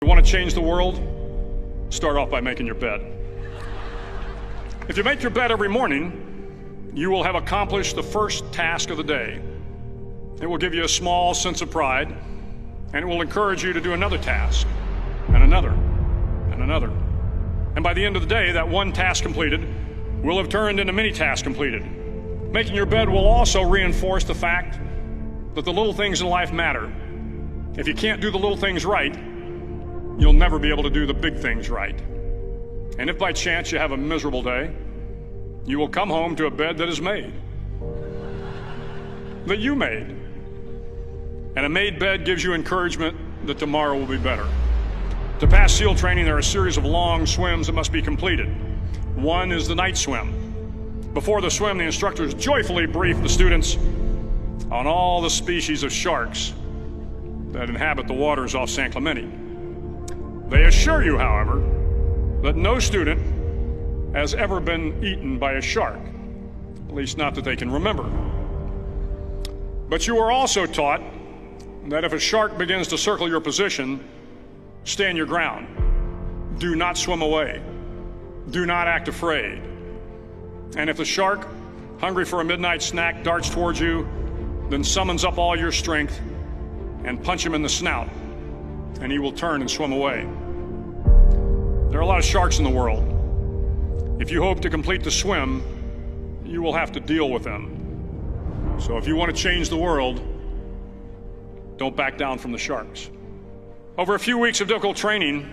You want to change the world? Start off by making your bed. If you make your bed every morning, you will have accomplished the first task of the day. It will give you a small sense of pride, and it will encourage you to do another task, and another, and another. And by the end of the day, that one task completed will have turned into many tasks completed. Making your bed will also reinforce the fact that the little things in life matter. If you can't do the little things right, you'll never be able to do the big things right. And if by chance you have a miserable day, you will come home to a bed that is made, that you made. And a made bed gives you encouragement that tomorrow will be better. To pass SEAL training, there are a series of long swims that must be completed. One is the night swim. Before the swim, the instructors joyfully brief the students on all the species of sharks that inhabit the waters off San Clemente. They assure you, however, that no student has ever been eaten by a shark, at least not that they can remember. But you are also taught that if a shark begins to circle your position, stand your ground. Do not swim away. Do not act afraid. And if the shark, hungry for a midnight snack, darts towards you, then summons up all your strength and punch him in the snout, and he will turn and swim away. There are a lot of sharks in the world. If you hope to complete the swim, you will have to deal with them. So if you want to change the world, don't back down from the sharks. Over a few weeks of difficult training,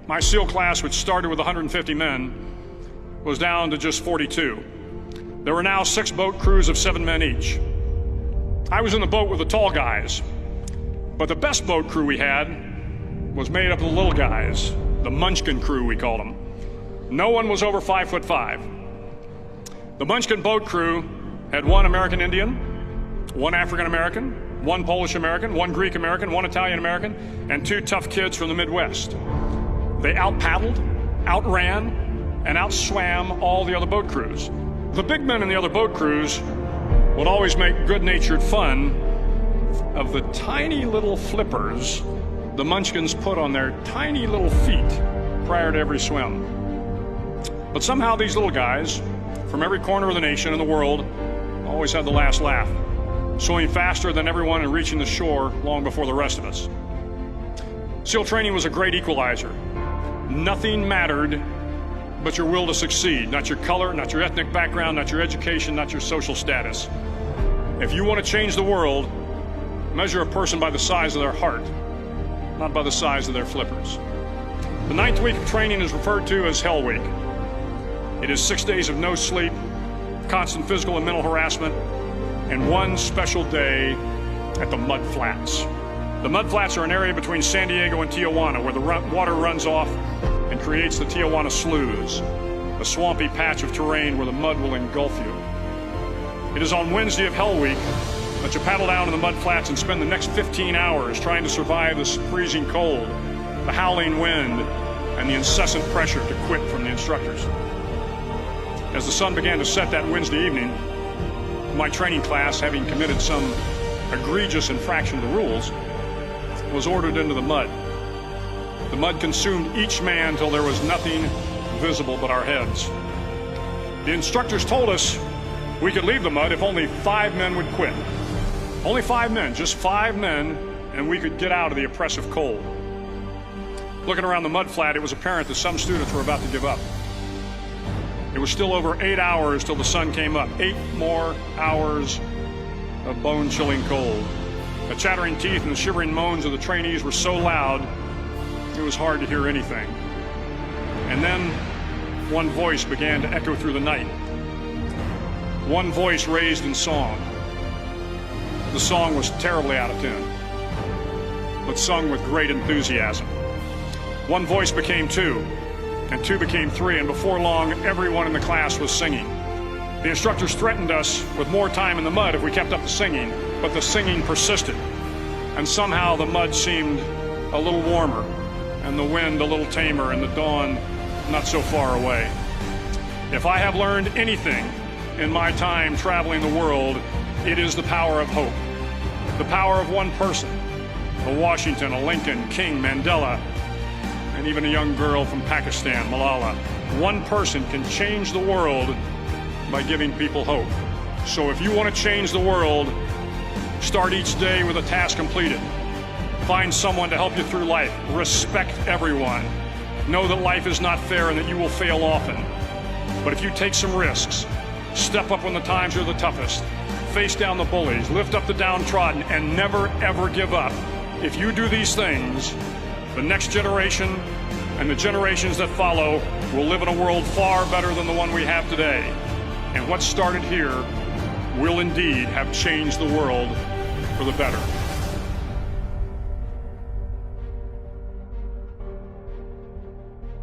my SEAL class, which started with 150 men, was down to just 42. There were now 6 boat crews of 7 men each. I was in the boat with the tall guys, but the best boat crew we had was made up of the little guys, the Munchkin crew, we called them. No one was over 5'5". The Munchkin boat crew had 1 American Indian, 1 African American, 1 Polish American, 1 Greek American, 1 Italian American, and 2 tough kids from the Midwest. They out-paddled, outran, and outswam all the other boat crews. The big men in the other boat crews would always make good-natured fun of the tiny little flippers the Munchkins put on their tiny little feet prior to every swim. But somehow these little guys from every corner of the nation and the world always had the last laugh, swimming faster than everyone and reaching the shore long before the rest of us. SEAL training was a great equalizer. Nothing mattered but your will to succeed, not your color, not your ethnic background, not your education, not your social status. If you want to change the world, measure a person by the size of their heart, not by the size of their flippers. The 9th week of training is referred to as Hell Week. It is 6 days of no sleep, constant physical and mental harassment, and 1 special day at the Mud Flats. The Mud Flats are an area between San Diego and Tijuana where the water runs off and creates the Tijuana Sloughs, a swampy patch of terrain where the mud will engulf you. It is on Wednesday of Hell Week that you paddle down to the Mud Flats and spend the next 15 hours trying to survive the freezing cold, the howling wind, and the incessant pressure to quit from the instructors. As the sun began to set that Wednesday evening, my training class, having committed some egregious infraction of the rules, was ordered into the mud. The mud consumed each man till there was nothing visible but our heads. The instructors told us we could leave the mud if only 5 men would quit. Only 5 men, just 5 men, and we could get out of the oppressive cold. Looking around the mud flat, it was apparent that some students were about to give up. It was still over 8 hours till the sun came up. 8 more hours of bone-chilling cold. The chattering teeth and the shivering moans of the trainees were so loud, it was hard to hear anything. And then one voice began to echo through the night. One voice raised in song. The song was terribly out of tune, but sung with great enthusiasm. One voice became 2, and 2 became 3, and before long, everyone in the class was singing. The instructors threatened us with more time in the mud if we kept up the singing, but the singing persisted, and somehow the mud seemed a little warmer, and the wind a little tamer, and the dawn not so far away. If I have learned anything in my time traveling the world, it is the power of hope. The power of one person, a Washington, a Lincoln, King, Mandela, and even a young girl from Pakistan, Malala. One person can change the world by giving people hope. So if you want to change the world, start each day with a task completed. Find someone to help you through life. Respect everyone. Know that life is not fair and that you will fail often. But if you take some risks, step up when the times are the toughest, face down the bullies, lift up the downtrodden, and never ever give up. If you do these things, the next generation and the generations that follow will live in a world far better than the one we have today. And what started here will indeed have changed the world for the better.